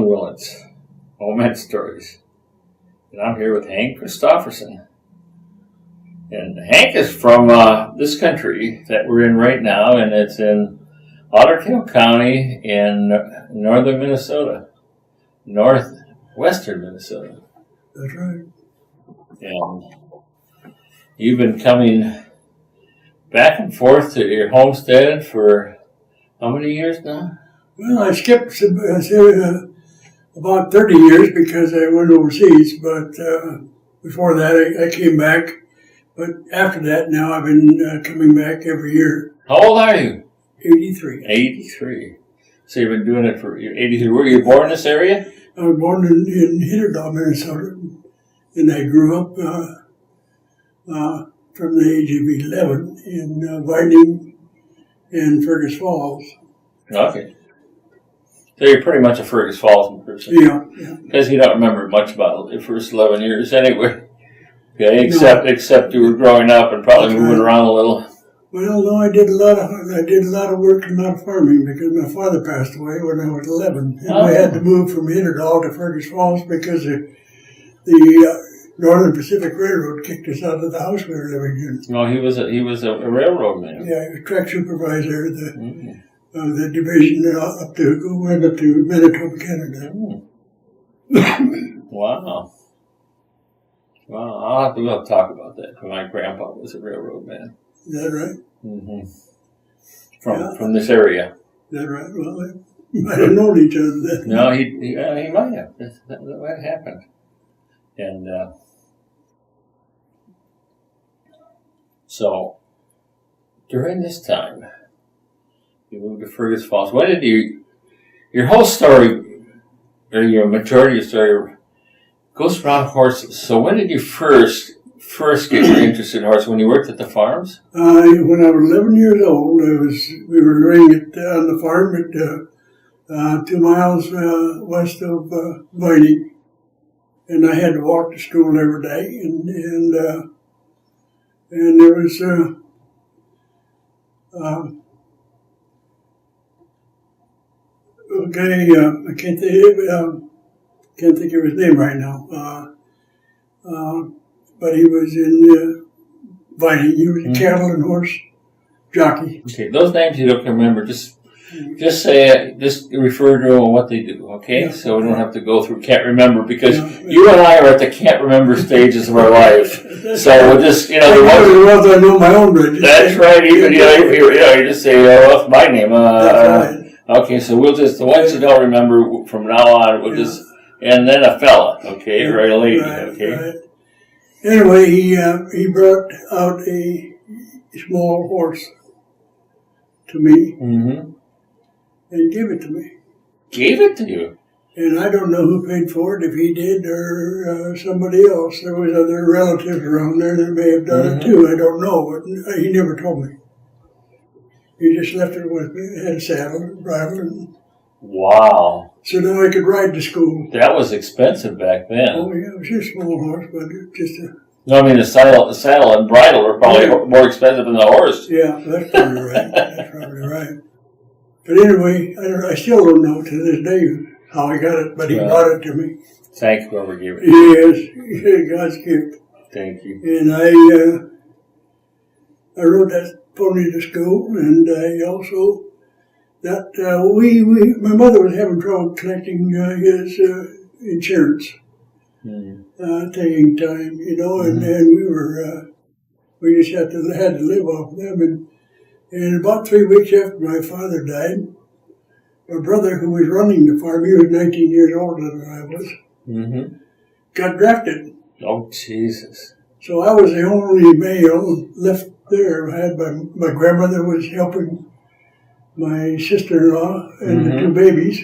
Roland Willits, Home Ed Stories. And I'm here with Hank Christopherson. And Hank is from this country that we're in right now, and it's in Otter Tail County in northern Minnesota, northwestern Minnesota. That's right. And you've been coming back and forth to your homestead for how many years now? Well, I skipped about 30 years because I went overseas, but before that I came back. But after that, now I've been coming back every year. How old are you? 83. 83. So you've been doing it for 83. Were you born in this area? I was born in Hitterdal, Minnesota, and I grew up from the age of 11 in Vining and Fergus Falls. Okay. So you're pretty much a Fergus Falls person. Yeah. Because you don't remember much about the first 11 years anyway. Okay, except you were growing up and probably moving around a little. Well, no, I did a lot of work and a lot of farming because my father passed away when I was 11, and I had to move from Hitterdal to Fergus Falls because the Northern Pacific Railroad kicked us out of the house we were living in. No, he was a railroad man. Yeah, he was track supervisor of the division went up to Manitoba, Canada. Wow. Well, I'll have to talk about that. My grandpa was a railroad man. Is that right? Mm-hmm. From this area. Is that right? Well, we might have known each other then. No, he might have. That might have happened. And so during this time, you moved to Fergus Falls. When did your whole story, or your maturity story, goes around horses. So when did you first get your interest in horses? When you worked at the farms? When I was 11 years old, we were growing it on the farm at 2 miles west of Vining, and I had to walk to school every day, and there was a guy, I can't think of his name right now, but he was in Vining. He was a cattle and horse jockey. Okay, those names you don't remember. Just say it. Just refer to them and what they do. Okay, yeah. So we don't have to go through can't remember because you and I are at the can't remember stages of our life. So we'll just I know my own bridges. That's right. Even you just say what's my name? That's right. Okay, so we'll just the ones you don't remember from now on. We'll just. And then a fella, okay, or a lady, okay. Right. Anyway, he brought out a small horse to me and gave it to me. Gave it to you? And I don't know who paid for it, if he did or somebody else. There was other relatives around there that may have done it too. I don't know, but he never told me. He just left it with me, had a saddle and bridle, and wow. So now I could ride to school. That was expensive back then. Oh, yeah, it was just a small horse, but just a... No, I mean, the saddle and bridle were probably more expensive than the horse. Yeah, that's probably right. That's probably right. But anyway, I still don't know to this day how I got it, but he brought it to me. Thank whoever gave it. Yes, God's gift. Thank you. And I rode that pony to school, and I also... my mother was having trouble collecting his insurance, taking time, and we just had to live off them. And about 3 weeks after my father died, my brother, who was running the farm, he was 19 years older than I was, got drafted. Oh, Jesus. So I was the only male left there. I had my grandmother was helping my sister-in-law and the 2 babies.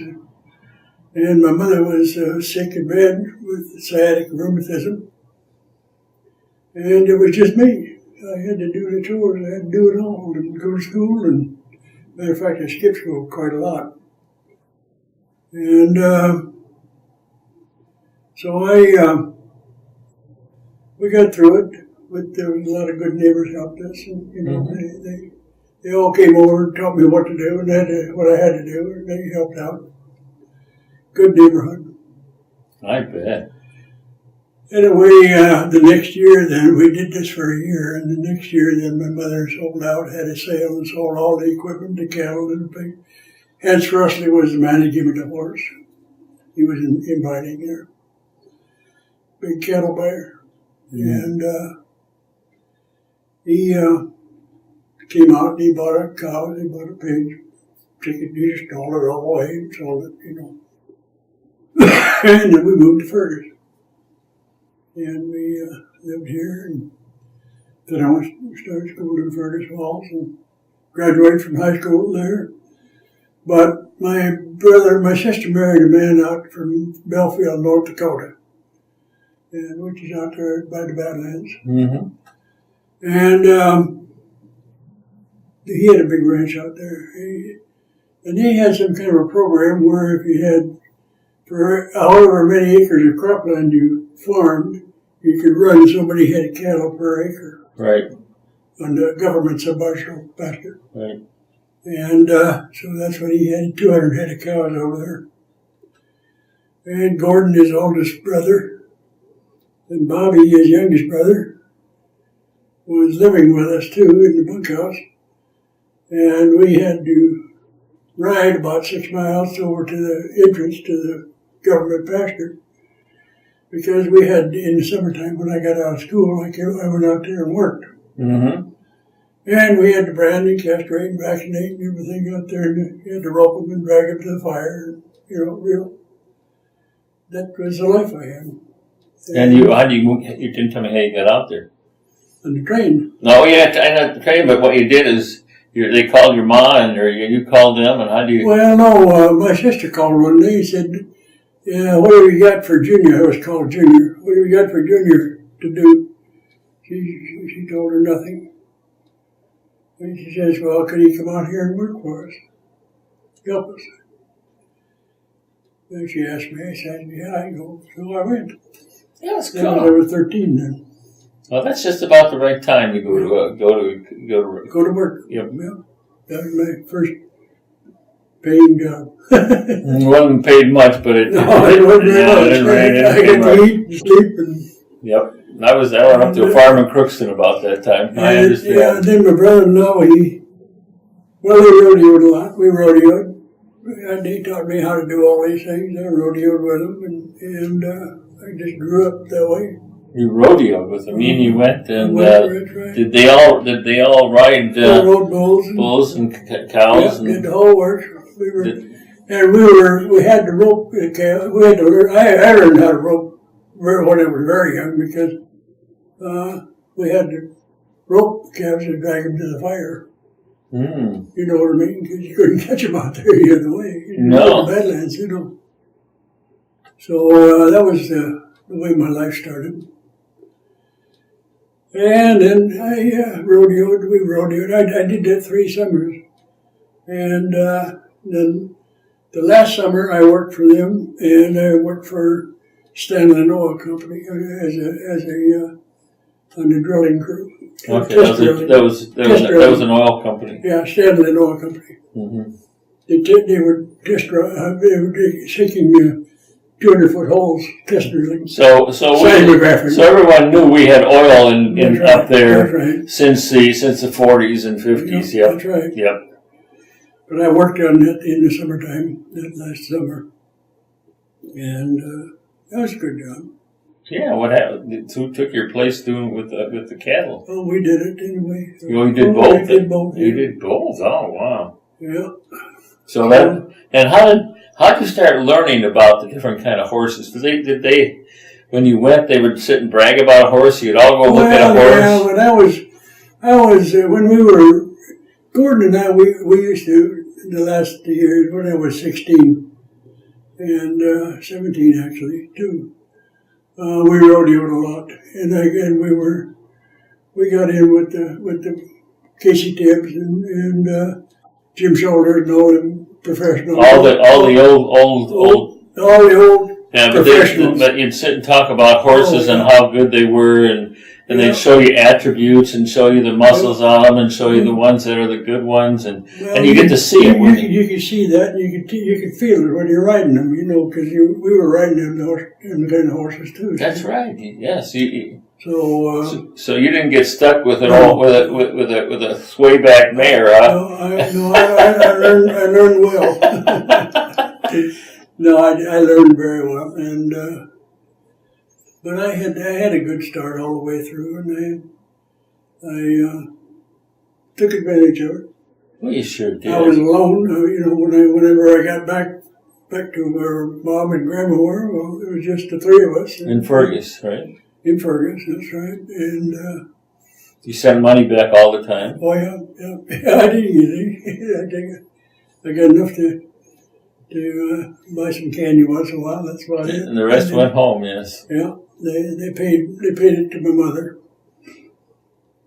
And my mother was sick in bed with sciatic rheumatism. And it was just me. I had to do the chores. I had to do it all and go to school. And matter of fact, I skipped school quite a lot. And so we got through it. But there was a lot of good neighbors helped us. And, they all came over and taught me what to do and what I had to do, and they helped out. good neighborhood. I bet. Anyway, the next year then, we did this for a year, and the next year then my mother sold out, had a sale and sold all the equipment, the cattle and the pig. Hans Russley was the man who gave me the horse. He was inviting her. Big cattle buyer. And he came out and he bought a cow, he bought a pig, chicken, he just stole it all away and sold it, And then we moved to Fergus. And we lived here, and then I started school in Fergus Falls and graduated from high school there. But my sister married a man out from Belfield, North Dakota, and which is out there by the Badlands. Mm-hmm. And he had a big ranch out there. And he had some kind of a program where if you had, for however many acres of cropland you farmed, you could run so many head of cattle per acre. Right. On the government subventional pasture. Right. And so that's what he had, 200 head of cows over there. And Gordon, his oldest brother, and Bobby, his youngest brother, was living with us too in the bunkhouse. And we had to ride about 6 miles over to the entrance to the government pasture. Because we had, in the summertime when I got out of school, I went out there and worked. Mm-hmm. And we had to brand and castrate and vaccinate and everything out there. And you had to rope them and drag them to the fire. That was the life I had. And you didn't tell me how you got out there. On the train. No, yeah, I know the train, but what you did is they called your mom or you called them, and how do you? Well, no, my sister called one day and said, "Yeah, what have you got for Junior?" I was called Junior. "What have you got for Junior to do?" She told her nothing. And she says, "Well, could he come out here and work for us? Help us?" And she asked me, I said, "Yeah, I go." So I went. Yeah, that's cool. I was 13 then. Well, that's just about the right time to go to work. Yep. Yeah, that was my first paying job. It wasn't paid much, but it wasn't very much. I got to eat and sleep and. Yep. I went up to a farm in Crookston about that time. I understand. Yeah, and then my brother-in-law, he rodeoed a lot. We rodeoed. And he taught me how to do all these things. I rodeoed with him, and I just grew up that way. You rodeoed with them. You went, and right. did they all ride rode bulls and cows? Yeah, did the whole works. We had to rope the cow. We had to learn. I learned how to rope when I was very young because we had to rope the calves and drag them to the fire. Mm. You know what I mean? Because you couldn't catch them out there the other way. No. The Badlands, So that was the way my life started. And then I rodeoed. We rodeoed. I did that 3 summers. And then the last summer I worked for them, and I worked for Stanley Oil Company as a on the drilling crew. Okay, that was an oil company. Yeah, Stanley Oil Company. Mm-hmm. They were sinking 200-foot holes, test drilling. So everyone knew we had oil in up there since the 40s and 50s. Yep, that's right. Yep. But I worked on it in the summertime, that last summer, and that was a good job. Yeah, what happened? Who took your place doing with the cattle? Oh, we did it anyway. You did both. We did both. You did both. Oh, wow. Yeah. So and how did you start learning about the different kind of horses? Did they when you went, they would sit and brag about a horse? You'd all go look at a horse. Yeah, when I was when we were Gordon and I, we used to in the last years when I was 16 and 17 actually too. We rodeoed a lot, and again we got in with the Casey Tibbs and Jim Shoulder and all them professionals. All the old Yeah, professionals. but you'd sit and talk about horses and how good they were, and they'd show you attributes and show you the muscles on them and show you the ones that are the good ones, and you get to see it. You can see that, and you can feel it when you're riding them, because we were riding them kind of horses too. That's right. Yes. So you didn't get stuck with it all with a sway back mare, huh? I learned well. No, I learned very well, and but I had a good start all the way through, and I took advantage of it. Well, you sure did. I was alone, whenever I got back to where Mom and Grandma were. Well, it was just the three of us in Fergus, right? In Fergus, that's right, and you sent money back all the time. Oh yeah. I didn't get any. I got enough to buy some candy once in a while. That's about it. And the rest went home. Yes. Yeah, they paid it to my mother.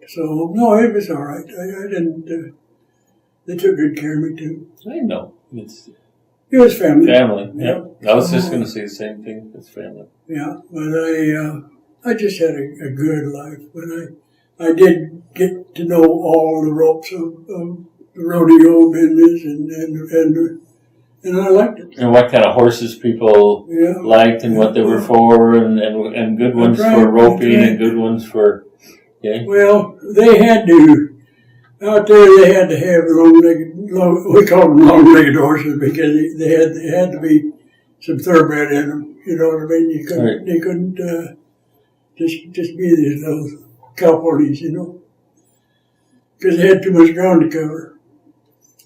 So no, it was all right. I didn't. They took good care of me too. I know. It was family. Family. Yeah. I was just going to say the same thing. It's family. Yeah, but I just had a good life. But I did get to know all the ropes of the rodeo business, and I liked it. And what kind of horses people liked, and what they were for, and good ones for roping, and good ones for. Yeah. Well, they had to. Out there, they had to have we called them long-legged horses because they had to be some thoroughbred in them. You know what I mean? They couldn't just be these little cow ponies, because they had too much ground to cover.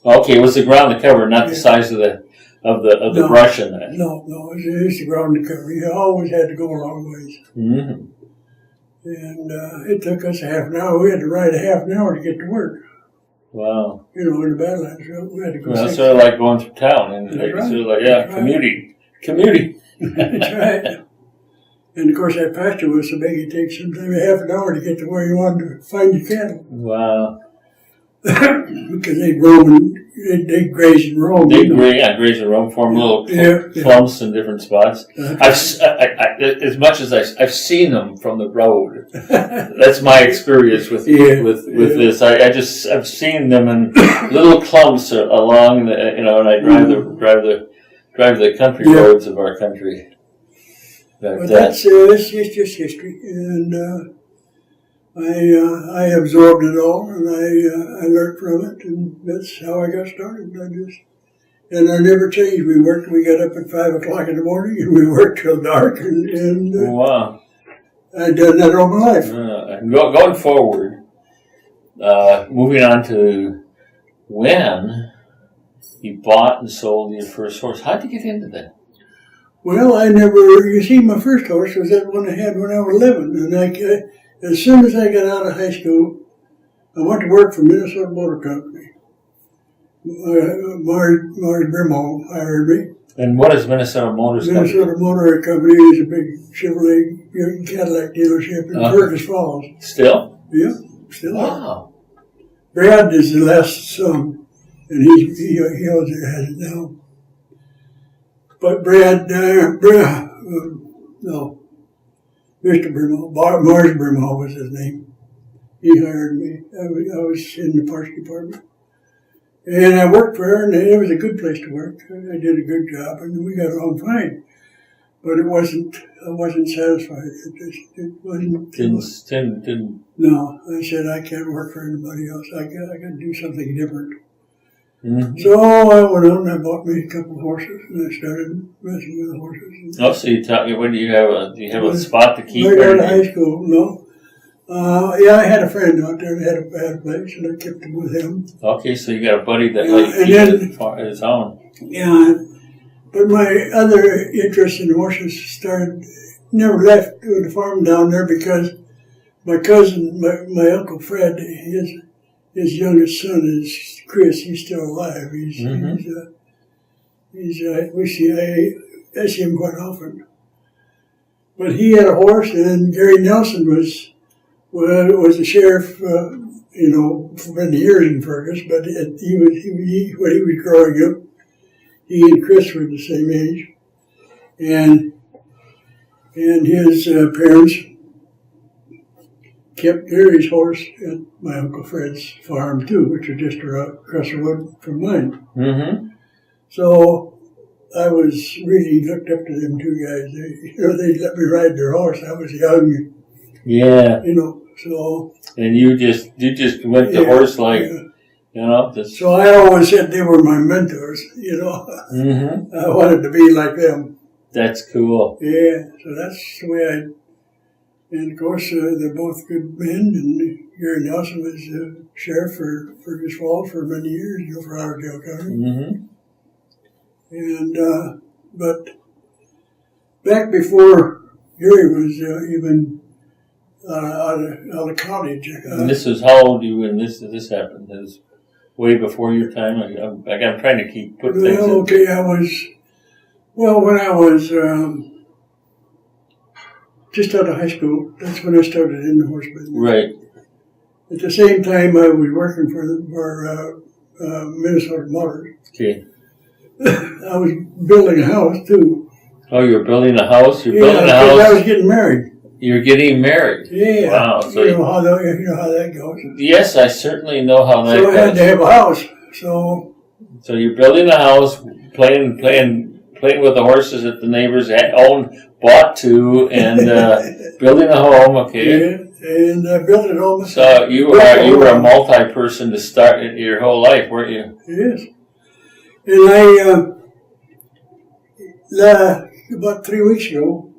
Okay, it was the ground to cover, not the size of the brush in that. No, it was the ground to cover. You always had to go a long ways. Mm-hmm. And it took us a half an hour. We had to ride a half an hour to get to work. Wow. In the Badlands, we had to go. Well, that's sort of like going through town, and sort of like commuting. That's right. And of course, that pasture was so big it takes sometimes half an hour to get to where you wanted to find your cattle. Wow. Because they'd roam they'd graze and roam. Graze and roam, form little clumps in different spots. As much as I've seen them from the road. That's my experience with this. I've seen them in little clumps along the, and I drive the country roads of our country. But that's just history, and I absorbed it all, and I learned from it, and that's how I got started. And I never changed. We got up at 5 o'clock in the morning, and we worked till dark, and wow. I've done that all my life. Going forward, moving on to when you bought and sold your first horse. How'd you get into that? Well, my first horse was that one I had when I was 11, and as soon as I got out of high school, I went to work for Minnesota Motor Company. Mars Brimall hired me. And what is Minnesota Motor Company? Minnesota Motor Company is a big Chevrolet Cadillac dealership in Fergus Falls. Still? Yeah, still. Wow. Brad is the last son, and he also has it now. But Mr. Brimall, Mars Brimall was his name. He hired me. I was in the parts department. And I worked for her, and it was a good place to work. I did a good job, and we got along fine. But I wasn't satisfied. It wasn't. Didn't. No, I said, I can't work for anybody else. I got to do something different. Mm-hmm. So I went on and I bought me a couple of horses, and I started messing with the horses. Oh, so you taught me, do you have a spot to keep? Right out of high school, no. I had a friend out there that had a place, and I kept him with him. Okay, so you got a buddy that keep his own. Yeah, but my other interest in horses never left the farm down there because my cousin, my Uncle Fred, his youngest son is Chris. He's still alive. I see him quite often. But he had a horse, and Gary Nelson was the sheriff, for many years in Fergus. But when he was growing up, he and Chris were the same age, and And his parents kept Gary's horse at my Uncle Fred's farm too, which was just across the road from mine. Mm-hmm. So I was really looked up to them two guys. They'd let me ride their horse. I was young, Yeah. So. And you just went the horse like, So I always said they were my mentors. Mm-hmm. I wanted to be like them. That's cool. Yeah. So that's the way And of course, they're both good men. And Gary Nelson was sheriff for Fergus Falls for many years, for Iredale County. Mm-hmm. And but back before Gary was even out of college. And this was how old you when this happened? It was way before your time. I'm trying to put things in. Okay, when I was just out of high school, that's when I started in the horse business. Right. At the same time, I was working for Minnesota Motors. Okay. I was building a house too. Oh, you were building a house? Building a house? I was getting married. You're getting married? Yeah. Wow. So you know how that goes. Yes, I certainly know how that goes. So I had to have a house. So you're building a house, playing with the horses that the neighbors bought to, and building a home. Okay. Yeah, and I built it all myself. So you were a multi-person to start your whole life, weren't you? Yes. And I about 3 weeks ago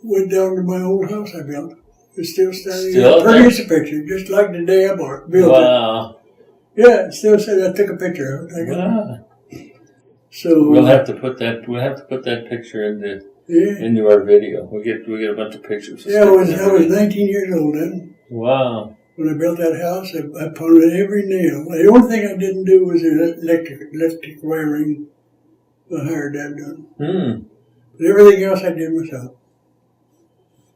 went down to my old house I built. It's still standing. Still there? Produced a picture, just like the day I built it. Wow. Yeah, it still said I took a picture of it. Wow. So we'll have to put that picture into our video. We get a bunch of pictures. Yeah, I was 19 years old then. Wow. When I built that house, I pounded every nail. The only thing I didn't do was the electric wiring. I hired that done. But everything else I did myself.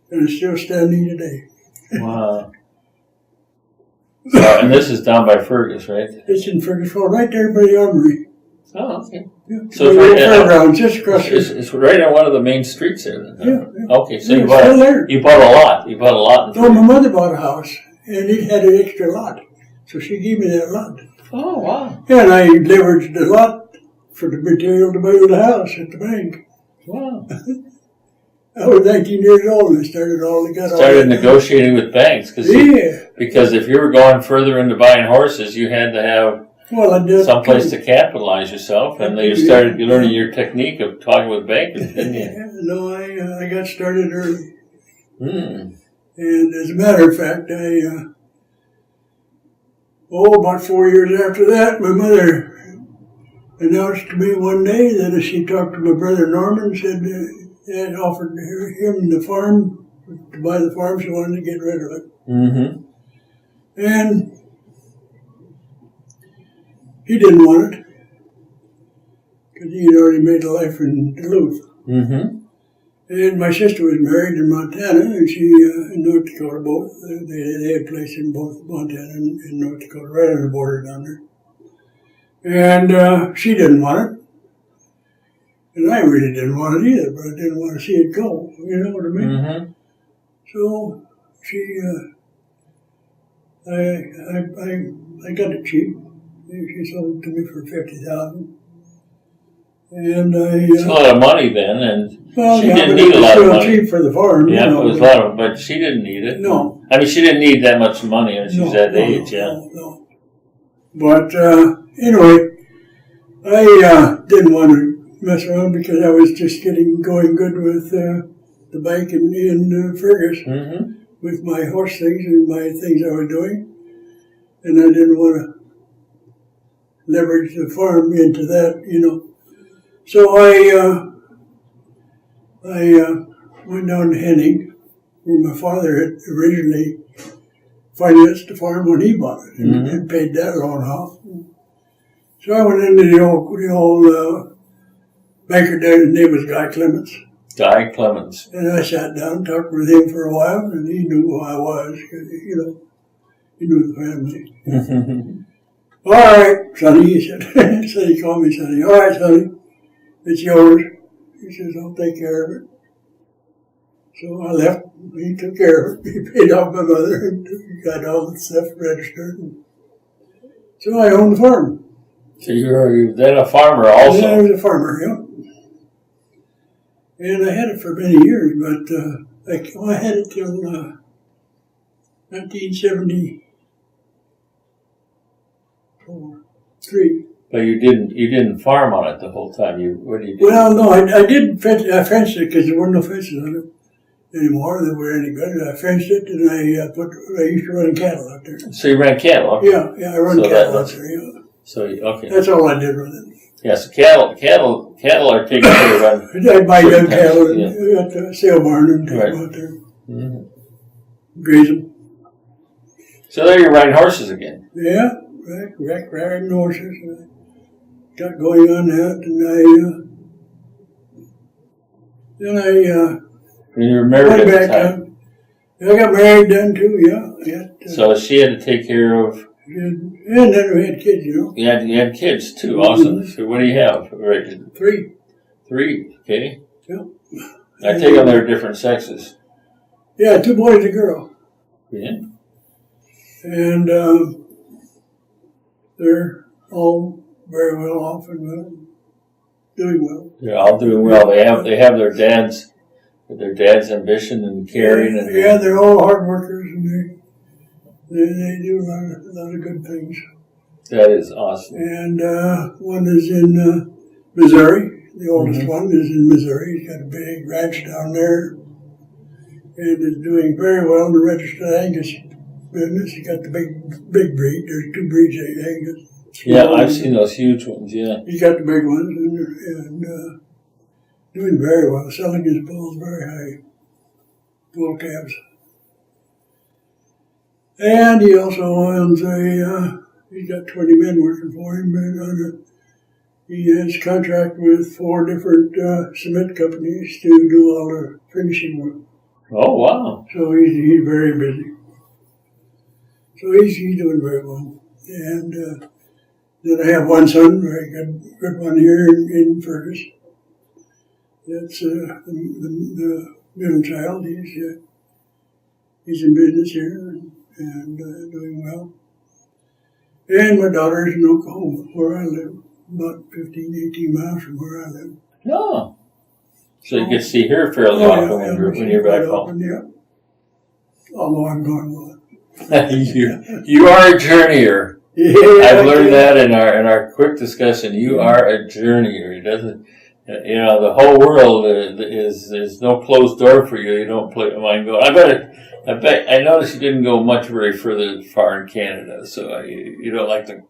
And it's still standing today. Wow. And this is down by Fergus, right? It's in Fergus Falls, right there by the armory. Oh, okay. Yeah. So it's right fairgrounds, just across it's right on one of the main streets there. Then, yeah. Okay, so yeah, you bought a lot. You bought a lot. No, my mother bought a house, and it had an extra lot. So she gave me that lot. Oh, wow. Yeah, and I leveraged the lot for the material to build the house at the bank. Wow. I was 19 years old and I started negotiating with banks. Yeah. Because if you were going further into buying horses, you had to have some place to capitalize yourself. And you started learning your technique of talking with bankers, didn't you? Yeah, no, I got started early. Mm. And as a matter of fact, about 4 years after that, my mother announced to me one day that she talked to my brother Norman, said and offered him the farm, to buy the farm. She wanted to get rid of it. Mm-hmm. And he didn't want it because he had already made a life in Duluth. Mm-hmm. And my sister was married in Montana, and she in North Dakota both. They had places in both Montana and North Dakota, right on the border down there. And she didn't want it. And I really didn't want it either, but I didn't want to see it go. You know what I mean? Mm-hmm. So she, I got it cheap. She sold it to me for $50,000. And it's a lot of money then, and she didn't need a lot of money. Cheap for the farm. Yeah, it was a lot of, but she didn't need it. No. I mean, she didn't need that much money, and she's that age, yeah. No. But anyway, I didn't want to mess around because I was just going good with the bank in Fergus with my horse things and my things I was doing, and I didn't want to leverage the farm into that, So I went down to Henning, where my father had originally financed the farm when he bought it and paid that loan off. So I went into the old banker there. His name was Guy Clements. Guy Clements. And I sat down and talked with him for a while, and he knew who I was, because, he knew the family. All right, Sonny, he said. So he called me Sonny. All right, Sonny, it's yours. He says, I'll take care of it. So I left. He took care of it. He paid off my mother and got all the stuff registered. So I owned the farm. So you were then a farmer also? Yeah, I was a farmer, yeah. And I had it for many years, but I had it till 1973. But you didn't farm on it the whole time. What did you do? Well, no, I did fence. I fenced it because there weren't no fences on it anymore that were any good. I fenced it, and I used to run cattle out there. So you ran cattle? Okay. Yeah, I run cattle out there. Yeah. So okay. That's all I did with it. Yeah, so cattle are taken care of. I'd buy young cattle at the sale barn and take them out there, graze them. So there you're riding horses again. Yeah, riding horses. Got going on that, and then And you were married went at the back. time. I got married then too. Yeah. So she had to take care of. And then we had kids, You had kids too. Awesome. So what do you have? Three. Okay. Yeah. I take them they're different sexes. Yeah, 2 boys and a girl. Yeah. And they're all very well off and doing well. They're all doing well. They have their dad's ambition and caring. Yeah, they're all hard workers, and they do a lot of good things. That is awesome. And one is in Missouri. The oldest one is in Missouri. He's got a big ranch down there and is doing very well in the registered Angus business. He got the big breed. There's 2 breeds of Angus. Yeah, I've seen those huge ones, yeah. He got the big ones and doing very well, selling his bulls very high, bull calves. And he also owns he's got 20 men working for him, and he has contract with 4 different cement companies to do all the finishing work. Oh, wow. So he's very busy. So he's doing very well. And then I have one son, very good one here in Fergus. That's the middle child. He's in business here and doing well. And my daughter's in Oklahoma, where I live, about 15, 18 miles from where I live. Oh. So you get to see her fairly often when you're back home. Yeah. Although I'm gone a lot. You are a journeyer. Yeah, I've learned that in our quick discussion. You are a journeyer. It doesn't, the whole world is no closed door for you. You don't mind going. I noticed you didn't go much very far in Canada, so you don't like the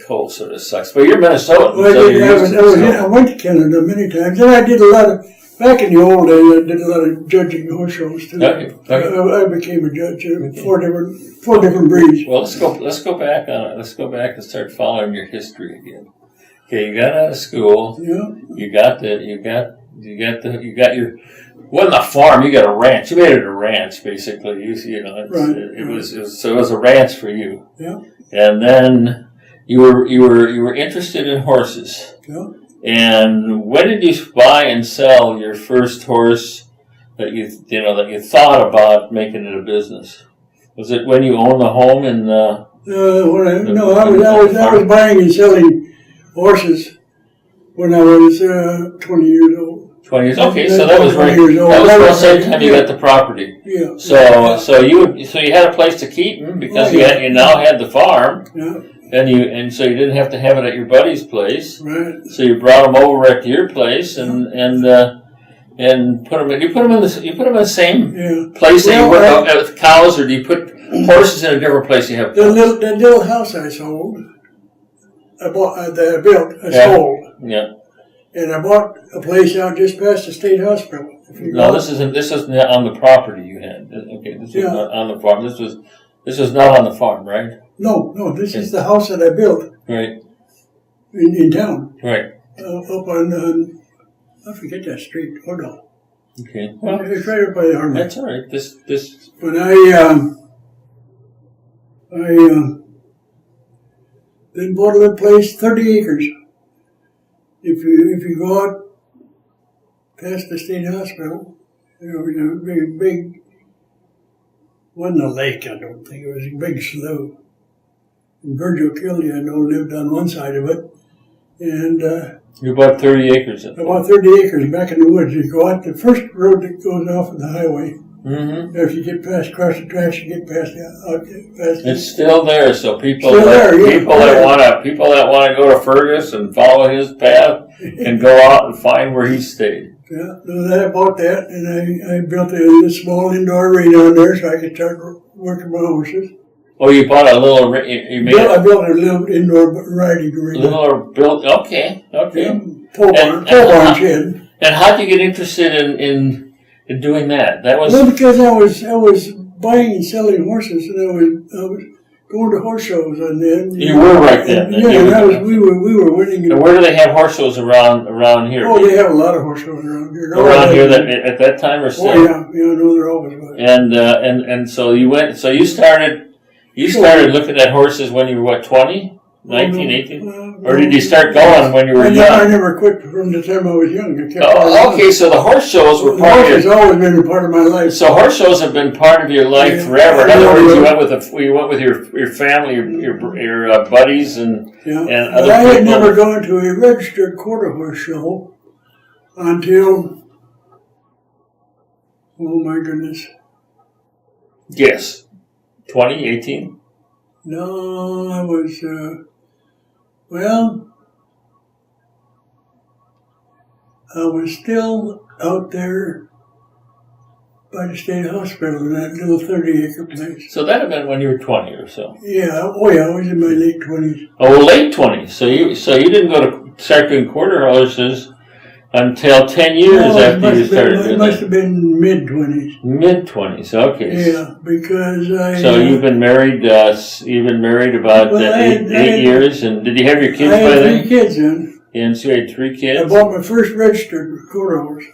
cold sort of sucks. But you're Minnesotan. Well, I went to Canada many times, and I did a lot of. Back in the old days, I did a lot of judging horse shows too. Okay. I became a judge of 4 different breeds. Well, let's go back on it. Let's go back and start following your history again. Okay, you got out of school. Yeah. You got your. Wasn't a farm. You got a ranch. You made it a ranch, basically. It was a ranch for you. Yeah. And then you were interested in horses. Yeah. And when did you buy and sell your first horse that you thought about making it a business? Was it when you owned the home in? I was buying and selling horses when I was 20 years old. 20 years. Okay, so that was right. That was the same time you got the property. Yeah. So you had a place to keep them because you now had the farm. Yeah. And so you didn't have to have it at your buddy's place. Right. So you brought them over at your place and put them. You put them in the same place that you put with cows, or do you put horses in a different place? You have the little house I sold. I built. Sold. Yeah. And I bought a place out just past the state hospital. No, this isn't on the property you had. Okay, this was not on the farm. This was not on the farm, right? No, this is the house that I built. Right. In town. Right. Up on, I forget that street. Hold on. Okay. Well, it's right up by the Army. That's all right. This. When I then bought a little place, 30 acres. If you go out past the state hospital There was a big, wasn't a lake, I don't think. It was a big slough. And Virgil Kelly, I know, lived on one side of it. And you bought 30 acres. About 30 acres back in the woods. You go out the first road that goes off of the highway. Mm-hmm. If you get across the tracks, you get past It's still there, so people Still there, yeah. people that want to go to Fergus and follow his path can go out and find where he stayed. Yeah, I bought that, and I built a small indoor arena on there so I could start working my horses. Oh, you bought a little. I built a little indoor riding arena. Okay. Yeah, pole barn shed. And how did you get interested in doing that? That was because I was buying and selling horses, and I was going to horse shows, and then you were right then. We were winning. And where do they have horse shows around here? Oh, they have a lot of horse shows around here. Around here at that time or still? Oh yeah, no, there always was. And so you went. So you started looking at horses when you were what, 20? 19, 18? Or did you start going when you were young? I never quit from the time I was young. Okay, so the horse shows were part of has always been a part of my life. So horse shows have been part of your life forever. In other words, you went with your family, your buddies, and other people. I had never gone to a registered quarter horse show until, oh my goodness. Yes. 20, 18? No, I was, I was still out there by the state hospital in that little 30-acre place. So that had been when you were 20 or so. Yeah, I was in my late 20s. Oh, late 20s. So you didn't start doing quarter horses until 10 years after you started doing that. It must have been mid-20s. Mid-20s, okay. Yeah, because So you've been married about 8 years, and did you have your kids by then? I had 3 kids then. And so you had 3 kids? I bought my first registered quarter horse.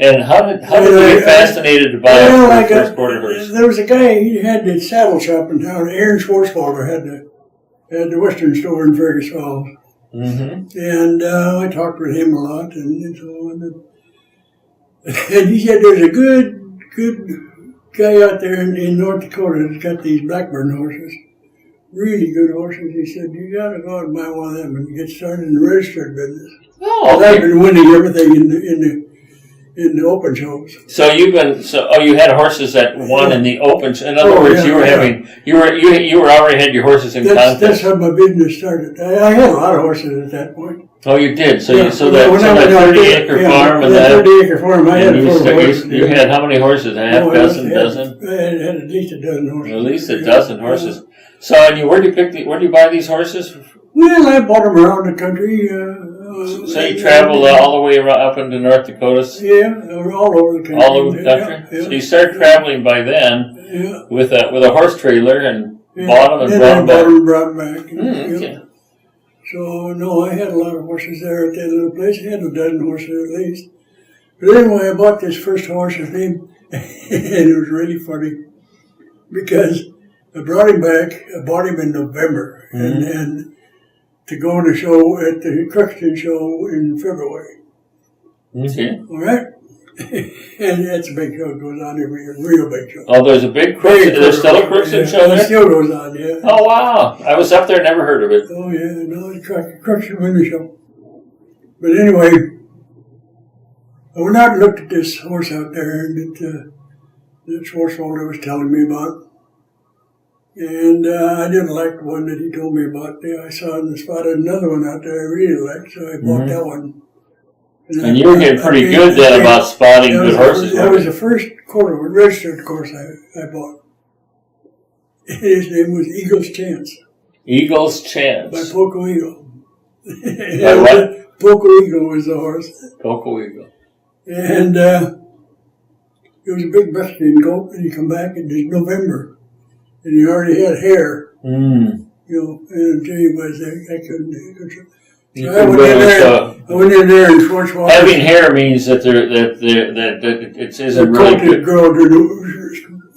And how did you get fascinated to buy your first quarter horse? There was a guy, he had the saddle shop in town. Aaron Schwarzwalder had the Western store in Fergus Falls. Mm-hmm. And I talked with him a lot and so on. And he said there's a good guy out there in North Dakota that's got these Blackburn horses. Really good horses. He said, you got to go out and buy one of them and get started in the registered business. Oh, okay. I've been winning everything in the open shows. So you had horses that won in the open. In other words, you were already had your horses in contest. That's how my business started. I had a lot of horses at that point. Oh, you did. So that 30-acre farm and that 30-acre farm, I had horses. You had how many horses? A half dozen? I had at least a dozen horses. At least a dozen horses. So, where do you buy these horses? Well, I bought them around the country. So you traveled all the way up into North Dakota? Yeah, all over the country. All over the country? Yeah. So you started traveling by then with a horse trailer and bought them and brought them back. Okay. So, no, I had a lot of horses there at that little place. I had a dozen horses at least. But anyway, I bought this first horse, his name, and it was really funny because I brought him back. I bought him in November, and to go on a show at the Christopherson show in February. Okay. All right? And that's a big show. It goes on every year. Real big show. Oh, there's a big Christopherson. There's still a Christopherson show there? It still goes on, yeah. Oh, wow. I was up there, never heard of it. Oh, yeah. No, it's a Christopherson winter show. But anyway, I went out and looked at this horse out there that Schwarzwalder was telling me about. And I didn't like the one that he told me about. I saw and spotted another one out there I really liked, so I bought that one. And you were getting pretty good then about spotting good horses. That was the first registered horse I bought. His name was Eagle's Chance. Eagle's Chance. By Poco Eagle. By what? Poco Eagle was the horse. Poco Eagle. And it was a big Mexican colt, and he come back in November. And he already had hair, and I'll tell you what, I couldn't. So I went in there and Schwarzwalder. Having hair means that it isn't really good. Grow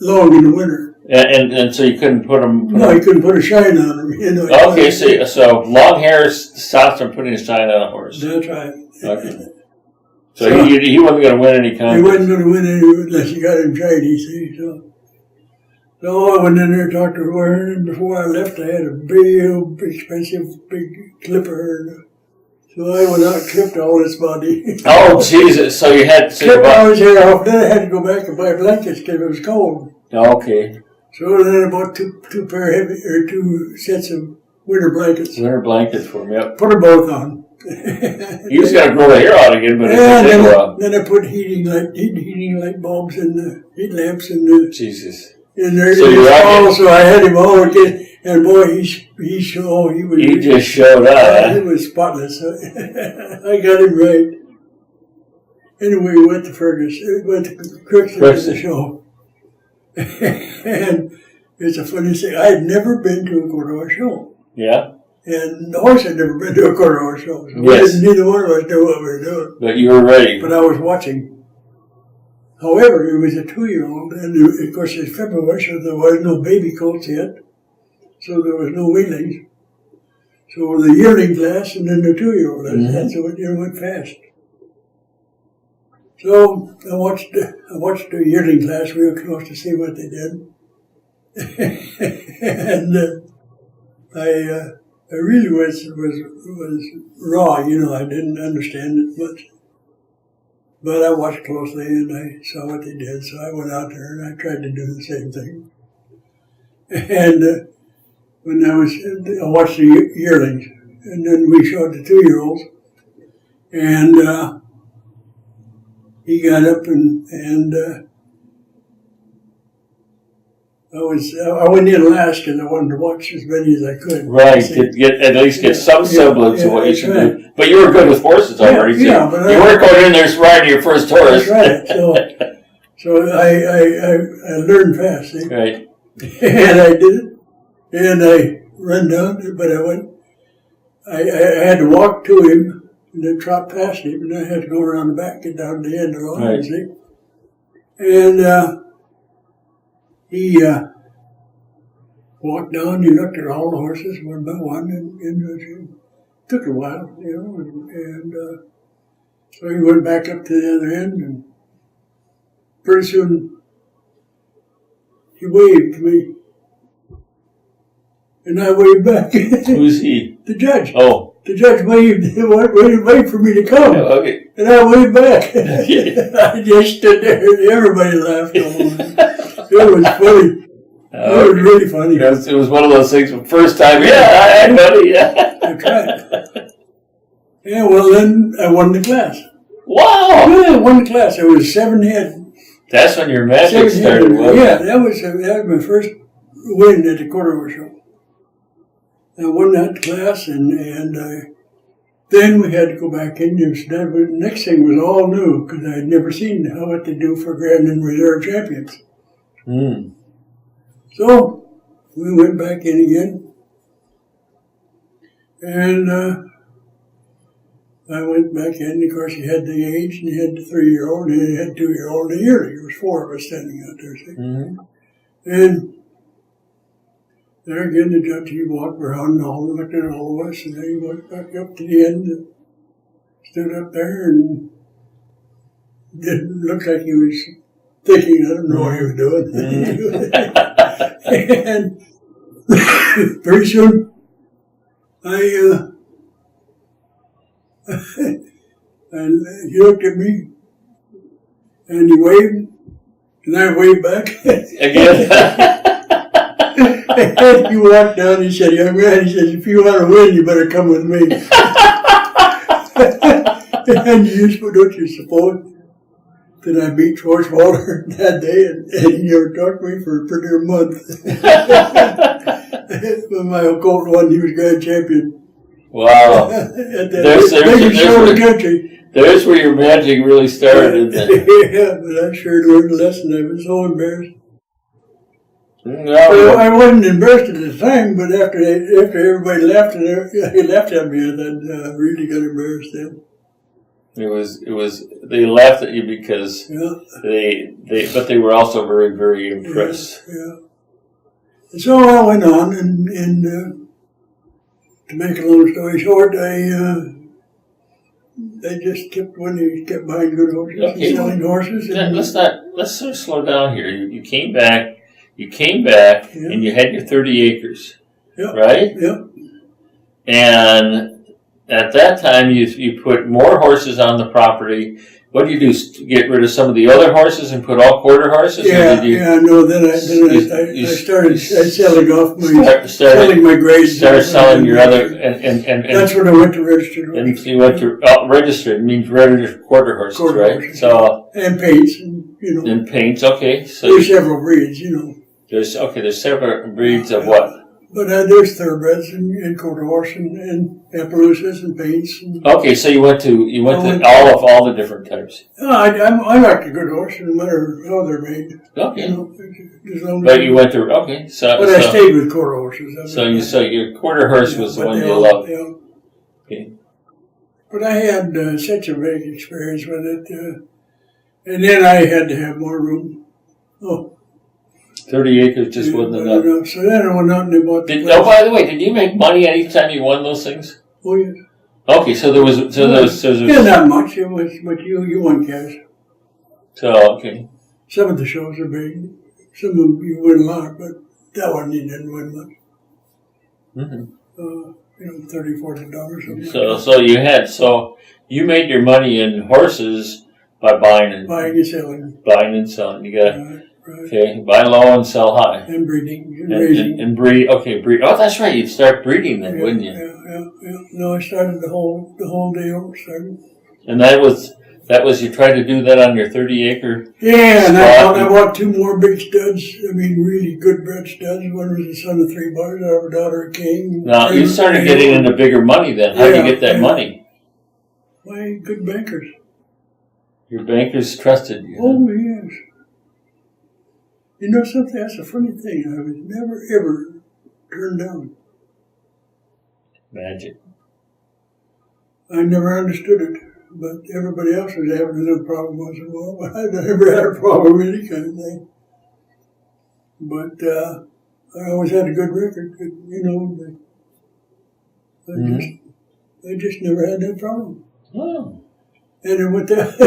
long in the winter. And so you couldn't put them. No, you couldn't put a shine on them. Okay, so long hair stops from putting a shine on a horse. That's right. Okay. So he wasn't going to win any contest. He wasn't going to win any unless he got him tried, he said. So I went in there and talked to her, and before I left, I had a big, expensive, big clipper. So I went out and clipped all his body. Oh, Jesus. So you had to clip all his hair off. Then I had to go back and buy blankets because it was cold. Okay. So then I bought two sets of winter blankets. Winter blankets for me. Yep. Put them both on. You just got to grow the hair out again, but it takes a while. Then I put heating light bulbs and the heat lamps in the. Jesus. In there. So so I had him all again. And boy, he just showed up. He was spotless. I got him right. Anyway, we went to Ferguson. We went to Christopherson show. And it's a funny thing. I had never been to a quarter-hour show. Yeah. And the horse had never been to a quarter-hour show. So yes. Neither one of us knew what we were doing. But you were ready. But I was watching. However, it was a 2-year-old, and of course it's February, so there was no baby colts yet. So there was no weanlings. So the yearling class and then the 2-year-old. Mm-hmm. That's what went fast. So I watched the yearling class real close to see what they did. And I really was raw, I didn't understand it much. But I watched closely and I saw what they did, so I went out there and I tried to do the same thing. And when I watched the yearlings, and then we showed the 2-year-olds, and he got up and I went in last because I wanted to watch as many as I could. Right, at least get some semblance of what you should do. But you were good with horses already, too. Yeah, but you weren't going in there riding your first horse. That's right. So I learned fast, see? Right. And I did it. And I ran down, but I had to walk to him and then trot past him, and I had to go around the back, get down to the end of the line, see? And he walked down, he looked at all the horses one by one, and it took a while, and so he went back up to the other end, and pretty soon he waved to me. And I waved back. Who's he? The judge. Oh. The judge waved for me to come. Oh, okay. And I waved back. I just stood there and everybody laughed. It was funny. It was really funny. It was one of those things, first time, yeah, buddy, yeah. That's right. Yeah, well, then I won the class. Wow. Yeah, I won the class. It was 7 head. That's when your magic started, wasn't it? Yeah, that was my first win at the quarter-hour show. I won that class, and then we had to go back in. The next thing was all new, because I had never seen what they do for Grand and Reserve champions. Mm. So we went back in again, and I went back in. Of course, he had the age, and he had the 3-year-old, and he had the 2-year-old, and the yearling. There was 4 of us standing out there. See? Mm-hmm. And there again, the judge, he walked around and looked at all of us, and then he went back up to the end and stood up there and didn't look like he was thinking, I don't know what he was doing. And pretty soon, he looked at me and he waved, and I waved back. Again? And he walked down, he said, young man, he says, if you want to win, you better come with me. And don't you suppose that I beat Schwarzwalder that day, and he never talked to me for pretty near a month. When my colt won, he was grand champion. Wow. There's where your magic really started, isn't it? Yeah, but I sure learned a lesson. I was so embarrassed. No. I wasn't embarrassed at the time, but after everybody laughed at me, I really got embarrassed then. It was. They laughed at you because but they were also very, very impressed. Yeah. And so I went on, and to make a long story short, they just kept winning, kept buying good horses Okay. and selling horses. And Let's sort of slow down here. You came back, and you had your 30 acres, right? Yeah. And at that time, you put more horses on the property. What do you do? Get rid of some of the other horses and put all quarter horses? No. Then I started selling off selling my grades. Started selling your other and that's when I went to registered. And you went to registered means registered quarter horses, right? Horses, so and paints, and And paints, okay. So there's several breeds, There's several breeds of what? But there's thoroughbreds and quarter horse and Appaloosas and paints. Okay, so you went to all the different types. I like a good horse, no matter how they're made. Okay. But you went to okay. But I stayed with quarter horses. So your quarter horse was the one you loved. Yeah. Okay. But I had such a big experience with it, and then I had to have more room. 30 acres just wasn't enough. So then I went out and bought the place. Oh, by the way, did you make money anytime you won those things? Oh, yes. Okay, so there was... Yeah, not much. It was, but you won cash. So, okay. Some of the shows are big. Some of them you win a lot, but that one you didn't win much. Mm-hmm. $30, $40 something. So you made your money in horses by buying and selling. Buying and selling. You got Right. Okay, buy low and sell high. And breeding. And raising. And breed. Okay, breed. Oh, that's right. You'd start breeding then, wouldn't you? Yeah. No, I started the whole deal. And that was you tried to do that on your 30-acre. Yeah, and I bought two more big studs. I mean, really good bred studs. One was the son of three boys. I have a daughter, King. Now you started getting into bigger money then. How did you get that money? My good bankers. Your bankers trusted you. Oh, yes. You know something? That's a funny thing. I was never, ever turned down. Magic. I never understood it, but everybody else was having another problem once in a while. But I never had a problem with any kind of thing. But I always had a good record. I just never had that problem. Oh. And with that,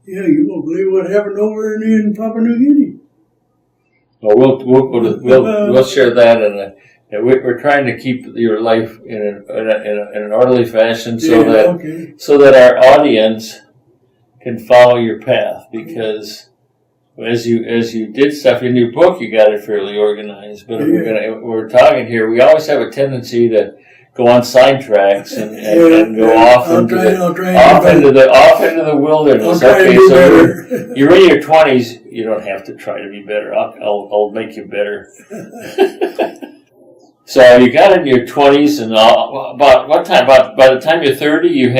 you won't believe what happened over in Papua New Guinea. Well, we'll share that, and we're trying to keep your life in an orderly fashion so that our audience can follow your path. Because as you did stuff in your book, you got it fairly organized. But if we're talking here, we always have a tendency to go on sidetracks and go off into the wilderness. Okay, so you're in your 20s. You don't have to try to be better. I'll make you better. So you got in your 20s, and about what time? By the time you're 30, you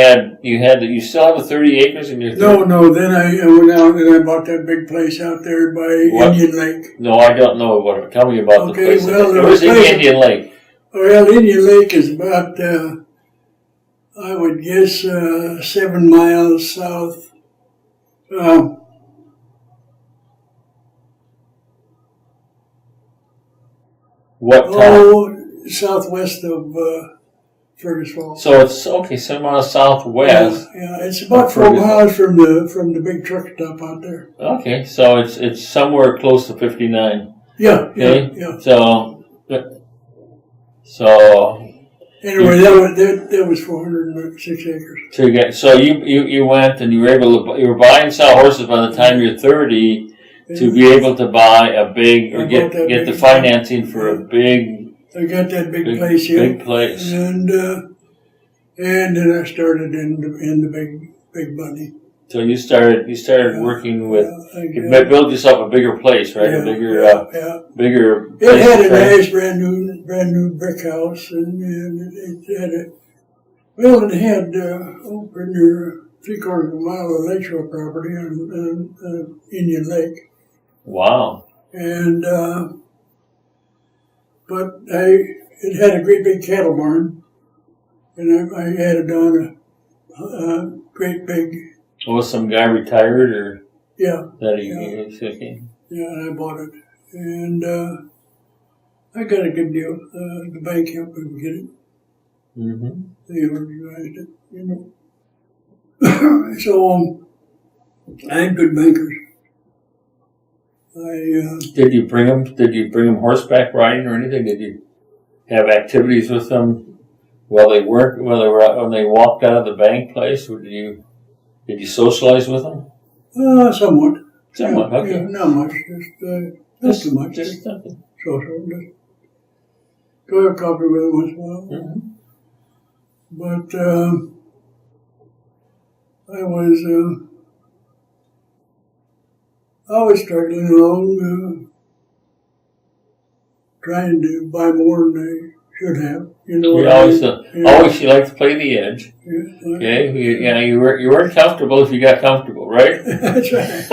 still have a 30 acres in your 30? No. Then I went out and I bought that big place out there by Indian Lake. No, I don't know. Tell me about the place. Where's Indian Lake? Well, Indian Lake is about, I would guess, 7 miles south. What town? Southwest of Fergus Falls. So it's 7 miles southwest. Yeah, it's about 4 miles from the big truck stop out there. Okay, so it's somewhere close to 59. Yeah. Okay? Yeah. So anyway, that was 406 acres. So you went and you were buying and sell horses by the time you're 30 to be able to buy a big or get the financing for a big. I got that big place here. Big place. And then I started in the big money. So you started working with, you built yourself a bigger place, right? A bigger place. It had a nice brand new brick house, and it had it had pretty near 3/4 of a mile of lakeshore property on Indian Lake. Wow. And but it had a great big cattle barn, and I added on a great big. Was some guy retired or? Yeah. Okay. Yeah, and I bought it. And I got a good deal. The bank helped me get it. Mm-hmm. They organized it, So I had good bankers. Did you bring them? Did you bring them horseback riding or anything? Did you have activities with them while they worked? When they walked out of the bank place? Or did you socialize with them? Somewhat. Somewhat. Yeah, Okay. yeah, not much. Just too much. Just nothing. Social. Just go have coffee with them once in a while. Mm-hmm. But I was struggling along, trying to buy more than I should have. You know. You like to play the edge. Yeah, Okay. You weren't comfortable if you got comfortable, right? That's right.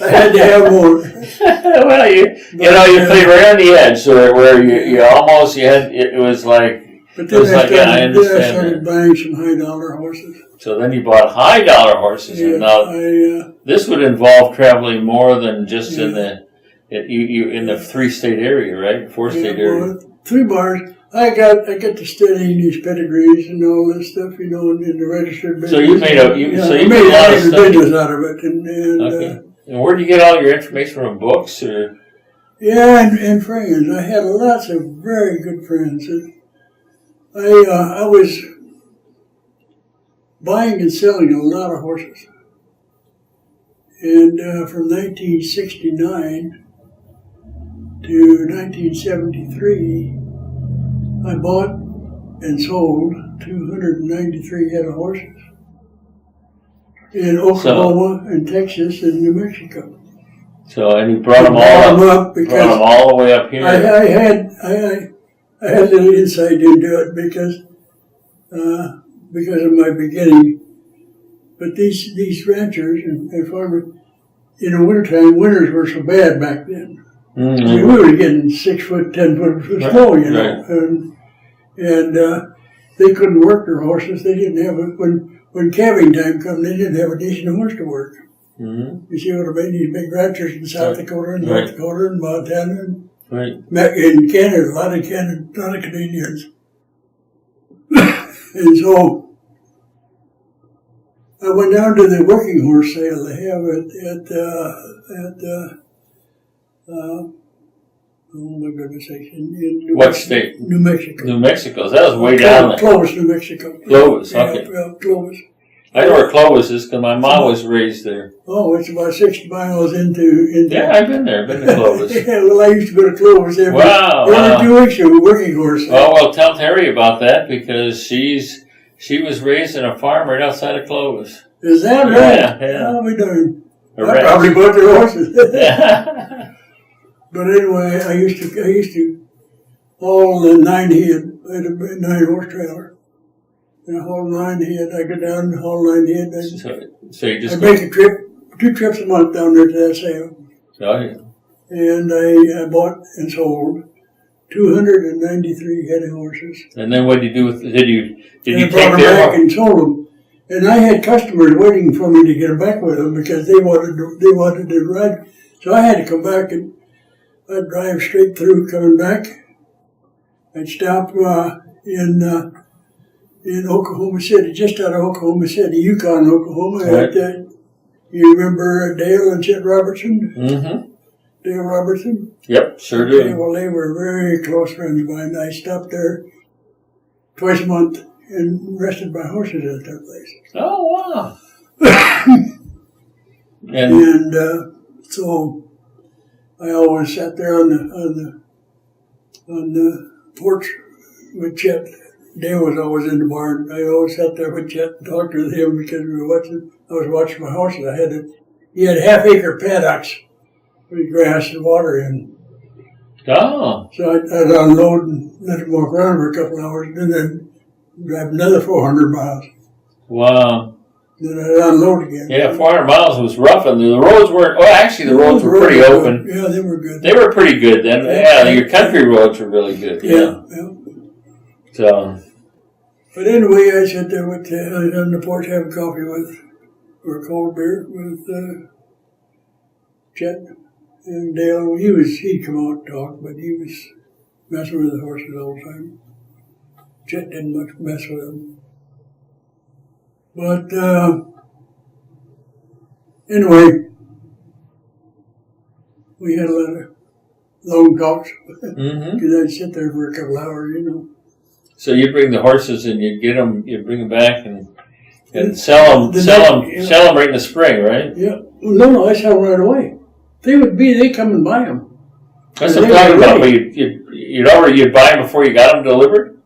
I had to have more. Well, you played right on the edge, so where it was like. But then I understand started buying some high-dollar horses. So then you bought high-dollar horses, Yeah, and now this would involve traveling more than just in the 3-state area, right? 4-state area. Well, 3 bars. I got to studying these pedigrees and all this stuff, in the registered business. So you made a lot of business out of it, and okay. And where do you get all your information from? Books or? Yeah, and friends. I had lots of very good friends. I was buying and selling a lot of horses. And from 1969 to 1973, I bought and sold 293 head of horses in Oklahoma and Texas and New Mexico. So, and you brought them all the way up here. I had a little insight into it because of my beginning. But these ranchers and farmers, in the wintertime, winters were so bad back then. Mm-hmm. I mean, we were getting 6 foot, 10 foot of snow, right. and they couldn't work their horses. They didn't have when calving time come, they didn't have a decent horse to work. Mm-hmm. You see what I mean? These big ranchers in South Dakota and North Dakota and Montana and in Canada, a lot of Canadians. And so I went down to the working horse sale they have oh my goodness, in what state? New Mexico. New Mexico. That was way down there. Clovis, New Mexico. Clovis, okay. Yeah, Clovis. I know where Clovis is because my mom was raised there. Oh, it's about 60 miles into. Yeah, I've been there. Been to Clovis. Yeah, well, I used to go to Clovis every 2 weeks to a working horse. Oh, well, tell Terry about that because she was raised in a farm right outside of Clovis. Is that right? Yeah. I'll be darned. I Right. probably bought their horses. Yeah. But anyway, I used to haul the 9 head. I had a 9 horse trailer. And I hauled 9 head. I go down and haul 9 head. So you just I make a trip, 2 trips a month down there to that sale. Oh, yeah. And I bought and sold 293 head of horses. And then what did you do with? Did you brought take them their back and sold them? And I had customers waiting for me to get them back with them because they wanted to ride. So I had to come back and I'd drive straight through coming back. I'd stop in Oklahoma City, just out of Oklahoma City, Yukon, Oklahoma. Right. You remember Dale and Chet Robertson? Mm-hmm. Dale Robertson? Yep, sure do. Okay, well, they were very close friends of mine. I stopped there twice a month and rested my horses at their place. Oh, wow. And so I always sat there on the porch with Chet. Dale was always in the barn. I always sat there with Chet and talked with him because I was watching my horses. He had half-acre paddocks with grass and water in. Oh. So I'd unload and let him walk around for a couple of hours and then drive another 400 miles. Wow. Then I'd unload again. Yeah, 400 miles was rough, and the roads weren't. Oh, actually, the roads were pretty open. Yeah, they were good. They were pretty good then. Yeah, your country roads were really good. Yeah. So. But anyway, I sat there on the porch having coffee or a cold beer with Chet and Dale. He'd come out and talk, but he was messing with the horses all the time. Chet didn't much mess with them. But anyway, we had a lot of long talks because I'd sit there for a couple hours, you know. So you bring the horses and you get them, you bring them back and sell them right in the spring, right? Yeah. Well, no, I sell them right away. They come and buy them. That's what I'm talking about. But you'd buy them before you got them delivered?